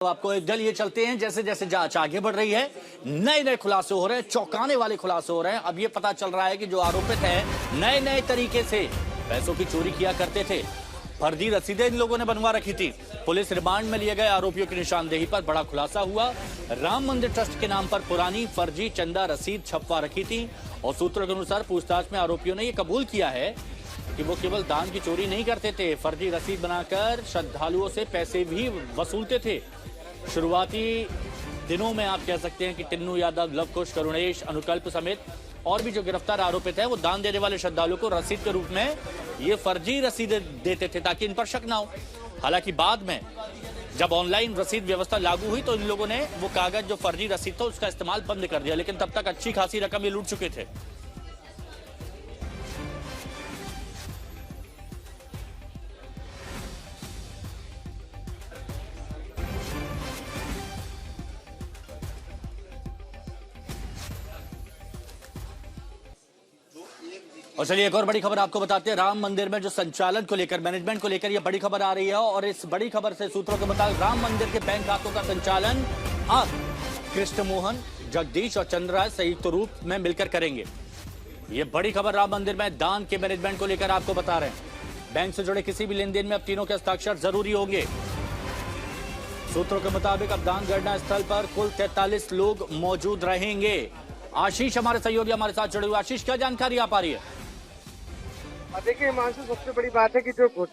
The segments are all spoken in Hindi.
अब आपको एक दल ये चलते हैं जैसे जैसे जांच आगे बढ़ रही है, नए नए खुलासे हो रहे हैं, चौंकाने वाले खुलासे हो रहे हैं। अब ये पता चल रहा है कि जो आरोपित हैं नए नए तरीके से पैसों की चोरी किया करते थे। फर्जी रसीदें इन लोगों ने बनवा रखी थी। पुलिस रिमांड में लिए गए आरोपियों की निशानदेही पर बड़ा खुलासा हुआ। राम मंदिर ट्रस्ट के नाम पर पुरानी फर्जी चंदा रसीद छपवा रखी थी और सूत्रों के अनुसार पूछताछ में आरोपियों ने यह कबूल किया है कि वो केवल दान की चोरी नहीं करते थे, फर्जी रसीद बनाकर श्रद्धालुओं से पैसे भी वसूलते थे। शुरुआती दिनों में आप कह सकते हैं कि टिन्नू यादव, लवकुश, करुणेश, अनुकल्प समेत और भी जो गिरफ्तार आरोपित हैं वो दान देने वाले श्रद्धालुओं को रसीद के रूप में ये फर्जी रसीदें देते थे ताकि इन पर शक ना हो। हालांकि बाद में जब ऑनलाइन रसीद व्यवस्था लागू हुई तो इन लोगों ने वो कागज जो फर्जी रसीद था उसका इस्तेमाल बंद कर दिया, लेकिन तब तक अच्छी खासी रकम ये लूट चुके थे। और चलिए एक और बड़ी खबर आपको बताते हैं। राम मंदिर में जो संचालन को लेकर, मैनेजमेंट को लेकर यह बड़ी खबर आ रही है और इस बड़ी खबर से सूत्रों के मुताबिक राम मंदिर के बैंक खातों का संचालन अब कृष्ण मोहन, जगदीश और चंद्रराज संयुक्त रूप में मिलकर करेंगे। ये बड़ी खबर राम मंदिर में दान के मैनेजमेंट को लेकर आपको बता रहे हैं। बैंक से जुड़े किसी भी लेन देन में अब तीनों के हस्ताक्षर जरूरी होंगे। सूत्रों के मुताबिक अब दान गणना स्थल पर कुल 43 लोग मौजूद रहेंगे। आशीष हमारे सहयोगी हमारे साथ जुड़े हुए। आशीष, क्या जानकारी आ पा रही है? देखिए हिमांशु, सबसे बड़ी बात है कि जो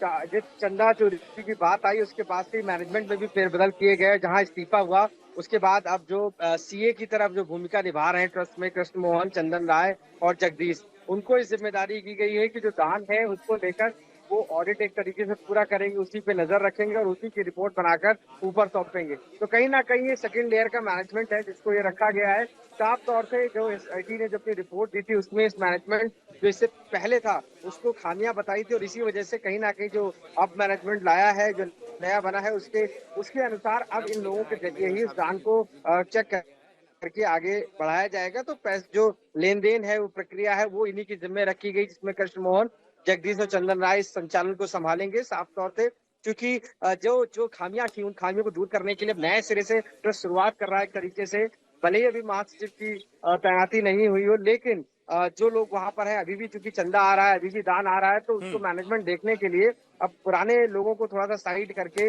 चंदा चोरी की बात आई उसके बाद से मैनेजमेंट में भी फेरबदल किए गए। जहां इस्तीफा हुआ उसके बाद अब जो सीए की तरफ जो भूमिका निभा रहे हैं ट्रस्ट में कृष्ण मोहन, चंदन राय और जगदीश, उनको इस जिम्मेदारी की गई है कि जो दान है उसको लेकर वो ऑडिट एक तरीके से पूरा करेंगे, उसी पे नजर रखेंगे और उसी की रिपोर्ट बनाकर ऊपर सौंपेंगे। तो कहीं ना कहीं ये सेकंड लेयर का मैनेजमेंट है जिसको ये रखा गया है। साफ तौर से जो एसआईटी ने जब अपनी रिपोर्ट दी थी उसमें इस मैनेजमेंट जो इससे पहले था उसको खामियां बताई थी और इसी वजह से कहीं ना कहीं जो अब मैनेजमेंट लाया है, जो नया बना है, उसके अनुसार अब इन लोगों के जरिए ही उस दान को चेक करके आगे बढ़ाया जाएगा। तो पैसे जो लेन देन है, वो प्रक्रिया है, वो इन्हीं की जिम्मे रखी गई, जिसमें कृष्ण मोहन, जगदीश और चंदन राय इस संचालन को संभालेंगे। साफ तौर से क्योंकि जो जो खामियां थी उन खामियों को दूर करने के लिए नए सिरे से ट्रस्ट शुरुआत कर रहा है एक तरीके से। भले ही अभी महासचिव की तैनाती नहीं हुई हो, लेकिन जो लोग वहां पर है अभी भी, चूंकि चंदा आ रहा है, अभी भी दान आ रहा है, तो उसको मैनेजमेंट देखने के लिए अब पुराने लोगों को थोड़ा सा साइड करके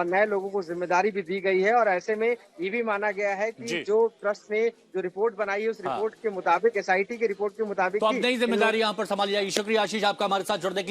नए लोगों को जिम्मेदारी भी दी गई है। और ऐसे में ये भी माना गया है कि जो ट्रस्ट ने जो रिपोर्ट बनाई है उस रिपोर्ट के मुताबिक, एसआईटी की रिपोर्ट के मुताबिक तो अब नई जिम्मेदारी यहाँ पर संभाली जाएगी। शुक्रिया आशीष आपका हमारे साथ जुड़ने के लिए।